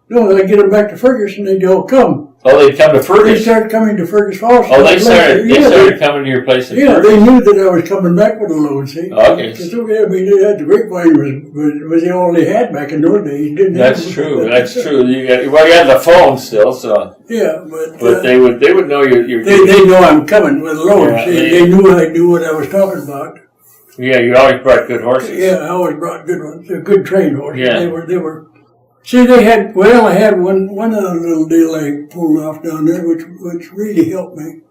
No, I get them back to Ferguson. They don't come. Oh, they come to Fergus. They started coming to Fergus Falls. Oh, they started coming to your place. Yeah, they knew that I was coming back with a load. See? Okay. Because the grapevine was the all they had back in those days. That's true. That's true. You had the phone still, so. Yeah, but they would know you. They know I'm coming with a load. Yeah, they knew I knew what I was talking about. Yeah, you always brought good horses. Yeah, I always brought good ones. They're good trained horses. Yeah. They were. See, I had one other little deal I pulled off down there, which really helped me.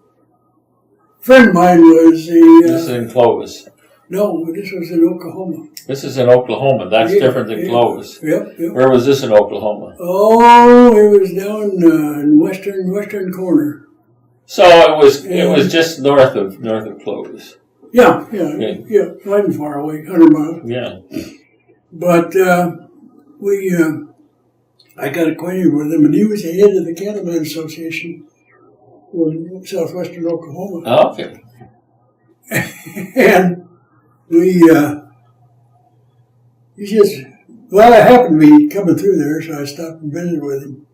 A friend of mine was This is in Clovis. No, this was in Oklahoma. This is in Oklahoma. That's different than Clovis. Yep. Where was this in Oklahoma? Oh, it was down in western corner. So it was just north of Clovis. Yeah. Wasn't far away, 100 miles. Yeah. But I got acquainted with him, and he was the head of the Cattlemen Association in southwestern Oklahoma. Oh, okay. And I happened to be coming through there, so I stopped and visited with him.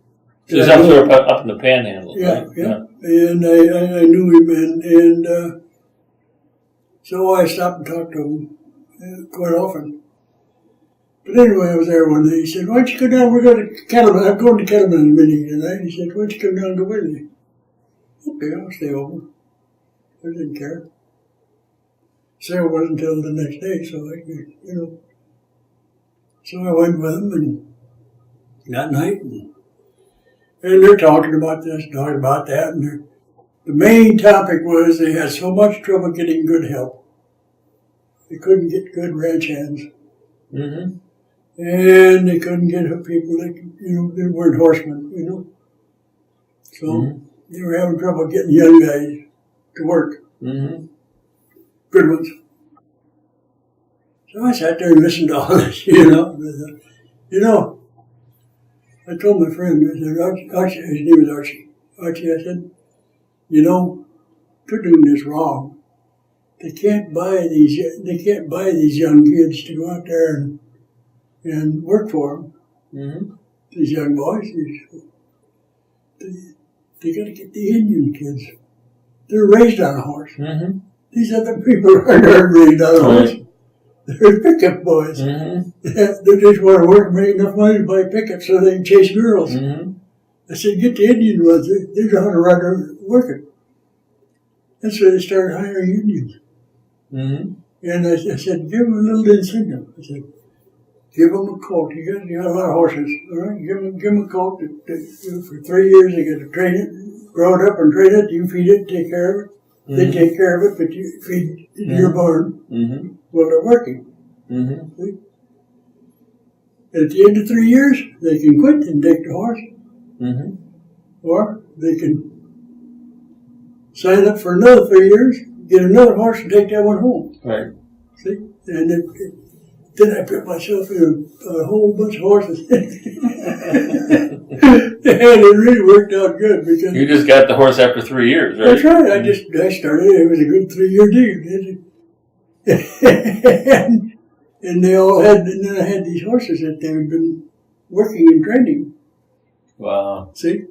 So he's up in the Panhandle, yeah, right? Yeah. And I knew him, and so I stopped and talked to him quite often. But anyway, I was there one day. He said, "Why don't you go down? We're going to Cattleman. I'm going to Cattleman's meeting tonight." He said, "Why don't you come down and go with me?" Okay, I'll stay over. I didn't care. Sale wasn't until the next day, so I could, you know. So I went with him and that night, and they're talking about this, talking about that, and the main topic was they had so much trouble getting good help. They couldn't get good ranch hands. Mm-hmm. And they couldn't get people that, they weren't horsemen, So they were having trouble getting young guys to work. Mm-hmm. Good ones. So I sat there and listened to all this, I told my friend, I said, Archie, his name is Archie. Archie, I said, they're doing this wrong. They can't buy these young kids to go out there and work for them. Mm-hmm. These young boys, they got to get the Indian kids. They're raised on a horse. Mm-hmm. These other people aren't raised on a horse. They're pickup boys. Mm-hmm. They just want to work and make enough money to buy pickups so they can chase girls. Mm-hmm. I said, get the Indian ones. They know how to run around working. And so they started hiring Indians. Mm-hmm. And I said, give them a little incentive. I said, give them a colt. You got a lot of horses, all right? Give them a colt. For 3 years, they got to train it, grow it up and train it. You feed it, take care of it. Mm-hmm. They take care of it, but you feed your barn while they're working. Mm-hmm. At the end of 3 years, they can quit and take the horse. Mm-hmm. Or they can sign up for another 3 years, get another horse and take that one home. Right. See? And then I put myself in a whole bunch of horses. And it really worked out good because you just got the horse after 3 years, right? That's right. I started. It was a good 3 year deal. and they all had. And then I had these horses that they've been working and training. Wow. See.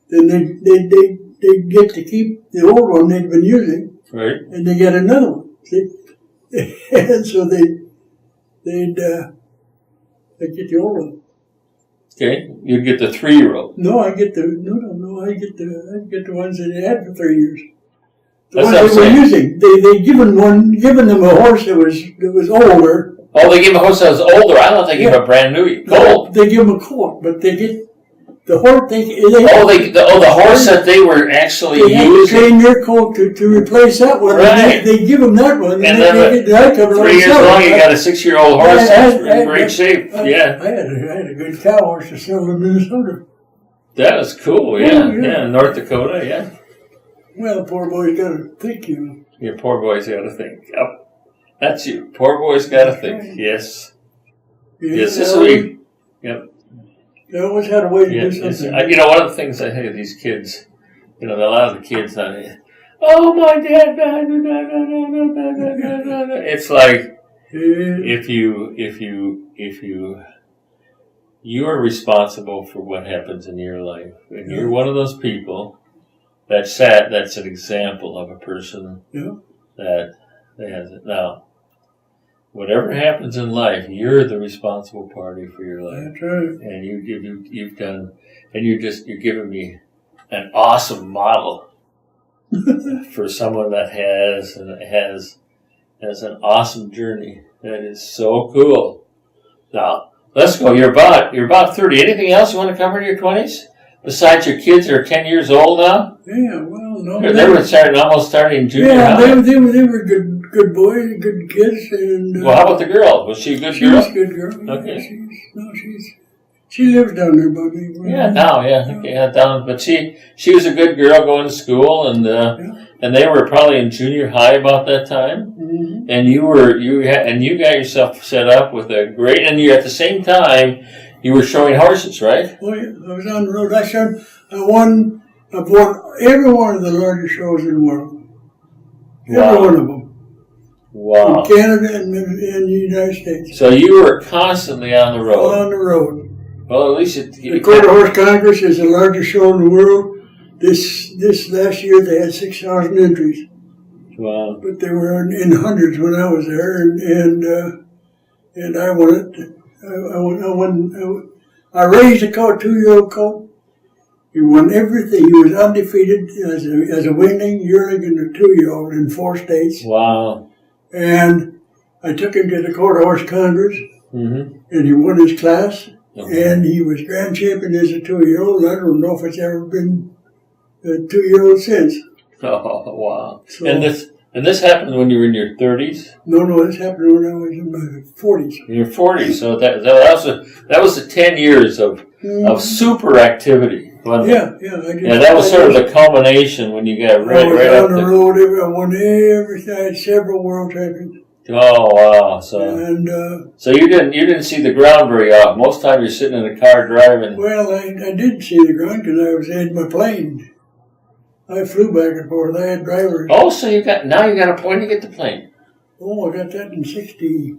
Then they get to keep the old one they've been using. Right. And they get another one. See. And so they'd get the old one. Okay, you'd get the 3-year-old. No, I get the ones that they had for 3 years. The That's ones they were using. They given them a horse that was older. Oh, they gave him a horse that was older. I thought they gave him a brand new colt. They give them a colt, but they get the horse. The horse that they were actually using. They had to train their colt to replace that one. Right. They give them that one, and then they get the 3 years long. You got a 6-year-old horse that's in great shape. I had a good cow horse to sell in Minnesota. That was cool, yeah. North Dakota, yeah. Well, poor boy's got to think, you know. Your poor boy's got to think. Yep. That's you. Poor boy's got to think. Right. Yes. Yeah, Yes, this week. Yep. They always had a way to do something. You know, one of the things I think of these kids, you know, a lot of the kids, oh, my dad died. It's like, if you are responsible for what happens in your life, and you're one of those people that's an example of a person that has it. Now, whatever happens in life, you're the responsible party for your life. That's right. And you've done, and you're giving me an awesome model for someone that has an awesome journey. That is so cool. Now, let's go. You're about 30. Anything else you want to cover in your 20s? Besides your kids are 10 years old now? Yeah, well, no. They were almost starting junior high. Yeah, they were good boys, good kids. And, well, how about the girl? Was she a good girl? She was a good girl. Okay. She lives down there, buddy. Yeah, now, okay, down. But she was a good girl going to school, and they were probably in junior high about that time. Mm-hmm. And you got yourself set up with a great, and you at the same time you were showing horses, right? Oh yeah, I was on the road. I've won every one of the largest shows in the world. Every one of them. Wow. In Canada and the United States. So you were constantly on the road. All on the road. Well, at least the Quarter Horse Congress is the largest show in the world. This last year they had 6,000 entries. Wow. But they were in hundreds when I was there, and I won it. I raised a 2-year-old colt. He won everything. He was undefeated as a winning yearling and a 2-year-old in 4 states. Wow. And I took him to the Quarter Horse Congress, mm-hmm. and he won his class. Okay. And he was grand champion as a 2-year-old. I don't know if it's ever been a 2-year-old since. Oh, wow. So, and this happened when you were in your 30s? No, this happened when I was in my 40s. In your 40s. So that was the 10 years of super activity. Yeah. That was sort of the culmination when you got right on the road. I won every side, several world champions. Oh wow! So you didn't see the ground very often. Most time you're sitting in a car driving. Well, I did see the ground because I was in my plane. I flew back and forth. I had drivers. Oh, so you got a plane to get the plane. Oh, I got that in 60.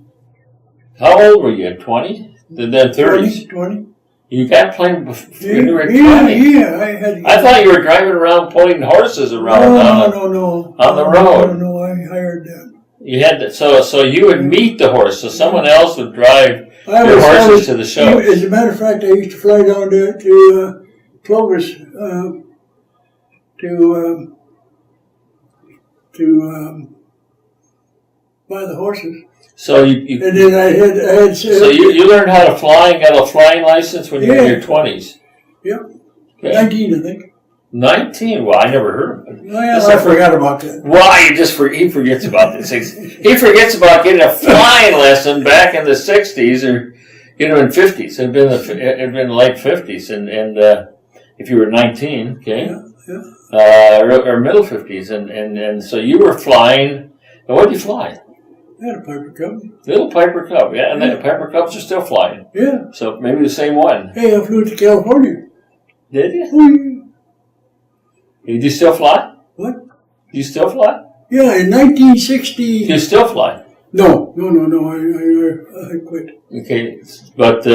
How old were you? 20? Then 30s? 20. You got a plane before you were 20? Yeah. I thought you were driving around pulling horses around. No. On the road. No, I hired that. You had that, so you would meet the horse. So someone else would drive your horses to the show. As a matter of fact, I used to fly down there to Clovis to buy the horses. So you and then I had so you learned how to fly and got a flying license when you were in your 20s. Yep. Okay. 19, I think. 19? Well, I never heard of it. Well, I forgot about that. Why? He forgets about this. He forgets about getting a flying lesson back in the 60s or, in 50s. It'd been the late 50s. And if you were 19, okay? Yeah. Or middle 50s. And so you were flying. And what did you fly? I had a Piper Cub. Little Piper Cub, yeah. And the Piper Cubs are still flying. Yeah. So maybe the same one. Hey, I flew to California. Did you? Oh, yeah. Did you still fly? What? Do you still fly? Yeah, in 1960. Do you still fly? No. I quit. Okay, but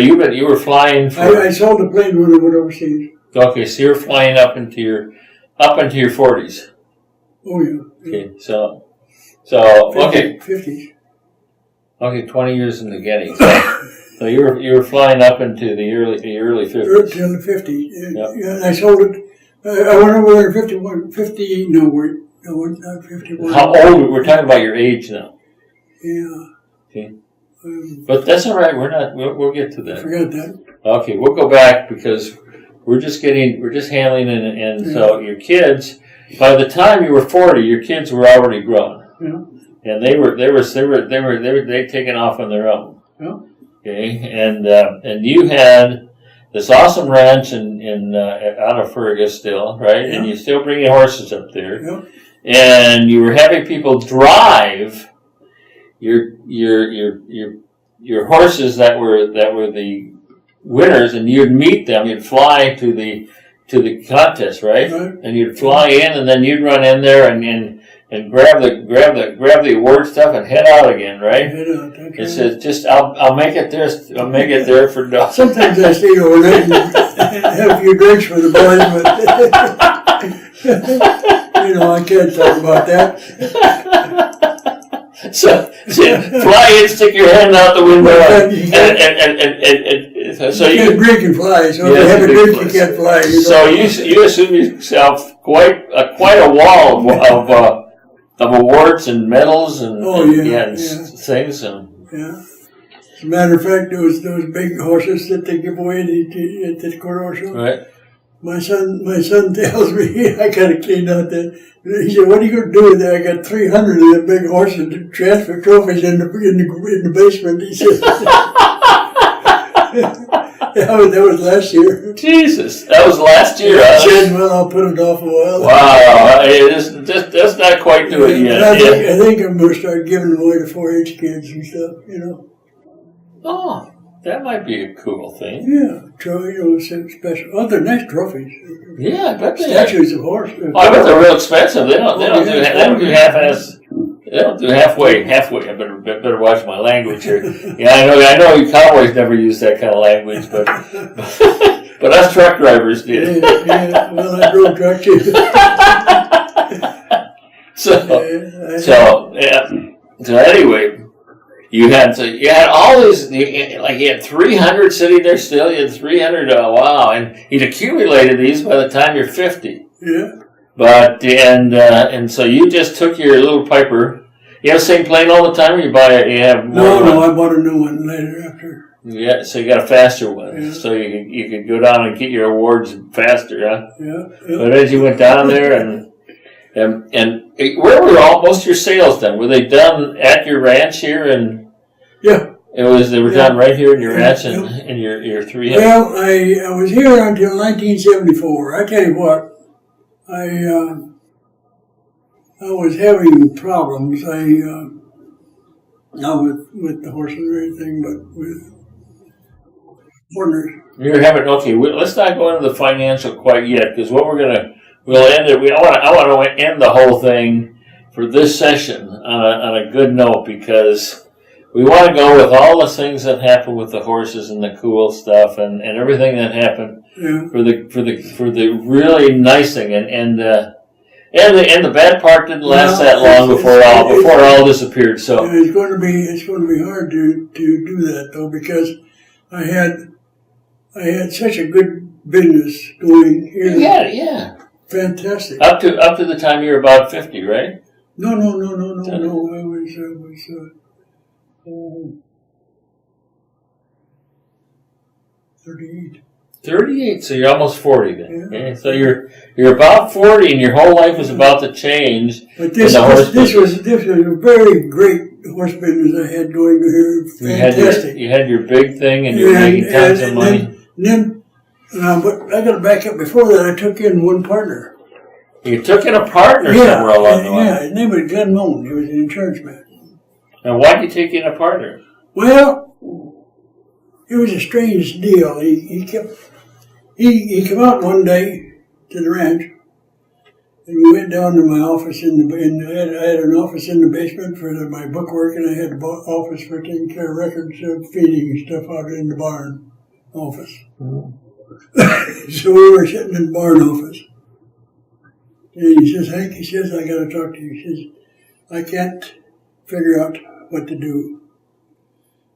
you were flying for. I sold the plane when I went overseas. Okay, so you're flying up into your 40s. Oh yeah. Okay, so okay. 50s. Okay, 20 years in the getting. So you were flying up into the early 50s. Till the 50s. Yep. Yeah, and I sold it. I went over there in 51, 58. No, not 51. How old? We're talking about your age now. Yeah. Okay. But that's all right. We'll get to that. I forgot that. Okay, we'll go back because we're just handling it, and so your kids. By the time you were 40, your kids were already grown. Yeah. And they'd taken off on their own. Yeah. Okay, and you had this awesome ranch out of Fergus still, right? Yeah. And you still bring your horses up there. Yeah. And you were having people drive your horses that were the winners, and you'd meet them. You'd fly to the contest, right? And you'd fly in, and then you'd run in there and grab the award stuff and head out again, right? It says, "Just I'll make it there. I'll make it there for dark." Sometimes I stay overnight and have a few drinks for the boys, but I can't talk about that. So fly in, stick your hand out the window, and so you can't drink and fly. So if you have a drink, you can't fly. So you assume yourself quite a wall of awards and medals and things and. Yeah. As a matter of fact, those big horses that they give away at the Corral show. Right. My son tells me I gotta clean out that. He said, "What are you gonna do with that? I got 300 of the big horses to transfer trophies in the basement." He said, that was last year. Jesus, that was last year. I said, "Well, I'll put it off a while." Wow, that's not quite doing it yet. I think I'm gonna start giving them away to 4-H kids and stuff. Oh. That might be a cool thing. Yeah, special. Oh, they're nice trophies. Yeah, I bet they statues of horse. I bet they're real expensive. They don't do half-ass. They don't do halfway. I better watch my language here. Yeah, I know you cowboys never use that kind of language, but but us truck drivers did. Yeah, well, I drove truck too. So anyway. You had all these, you had 300 sitting there still. You had 300. Wow, and you'd accumulated these by the time you're 50. Yeah. But and so you just took your little Piper. You have the same plane all the time, or you buy it? You have no. I bought a new one later after. Yeah, so you got a faster one, yeah. So you could go down and get your awards faster, huh? Yeah. But as you went down there and where were most of your sales done? Were they done at your ranch here? And yeah, they were done right here in your ranch and your 300. Well, I was here until 1974. I tell you what, I was having problems. Not with the horses or anything, but with partners. You're having let's not go into the financial quite yet, because what we'll end it. I want to end the whole thing for this session on a good note, because we want to go with all the things that happened with the horses and the cool stuff and everything that happened for the really nice thing and the bad part didn't last that long before it all disappeared. So it's going to be hard to do that though, because I had such a good business going here. Yeah. Fantastic. Up to the time you were about 50, right? No. I was 38. 38, so you're almost 40 then. Yeah. Okay? So you're about 40, and your whole life was about to change. But this was a very great horse business I had going here. Fantastic. You had your big thing, and you were making tons of money. But I got to back up. Before that, I took in one partner. You took in a partner somewhere along the line. Yeah, his name was Glenn Moan. He was an insurance man. Now, why did you take in a partner? Well, it was a strange deal. He came out one day to the ranch, and we went down to my office I had an office in the basement for my bookwork, and I had an office for taking care of records, feeding and stuff out in the barn office. Mm-hmm. So we were sitting in the barn office. And he says, "Hank," he says, "I got to talk to you." He says, "I can't figure out what to do."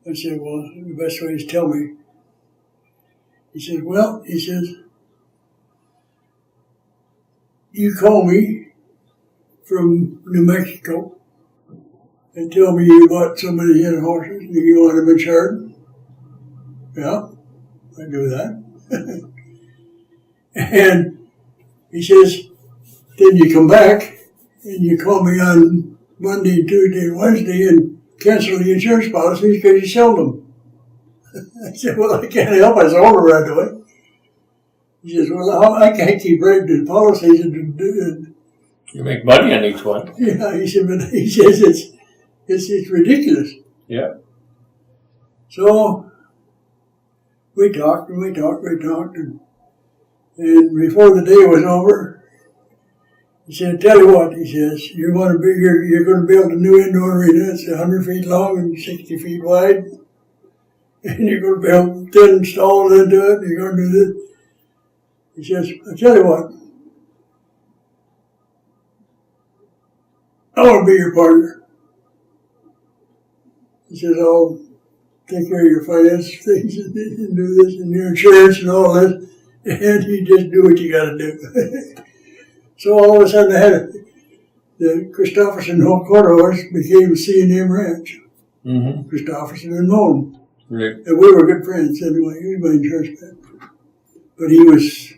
I said, "Well, the best way is tell me." He says, "You call me from New Mexico and tell me you bought somebody had horses and you want them insured." Yeah, I do that. And he says, "Then you come back and you call me on Monday, Tuesday, and Wednesday and cancel the insurance policies because you sold them." I said, "Well, I can't help. I sold them right away." He says, well, I can't keep writing the policies. And You make money on each one. yeah, he said, but he says it's ridiculous. Yeah. So we talked, and before the day was over, he said, "Tell you what," he says, "you're going to build a new indoor arena. It's 100 feet long and 60 feet wide, and you're going to build 10 stalls into it. And you're going to do this." He says, "I tell you what, I want to be your partner." He says, "I'll take care of your finance things and do this and your insurance and all this, and you just do what you got to do." So all of a sudden, the Christopherson Quarterhorse became C&M Ranch. Mm-hmm. Christopherson and Moan. Right. And we were good friends anyway. He was my insurance man. But he was,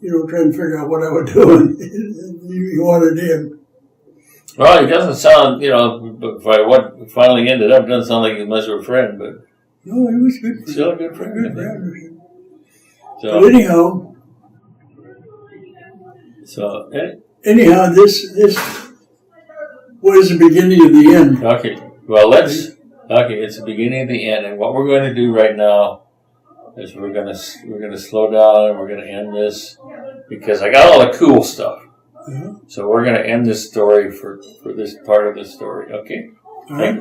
trying to figure out what I was doing. He wanted him. Well, he doesn't sound, by what finally ended up, doesn't sound like he's much of a friend, but. No, he was good. Still a good friend. Good friend. So, but anyhow. Anyhow, this was the beginning of the end. Okay. Well, it's the beginning of the end, and what we're going to do right now is we're going to slow down and we're going to end this because I got all the cool stuff. Uh-huh. So we're going to end this story for this part of the story. Okay. All right.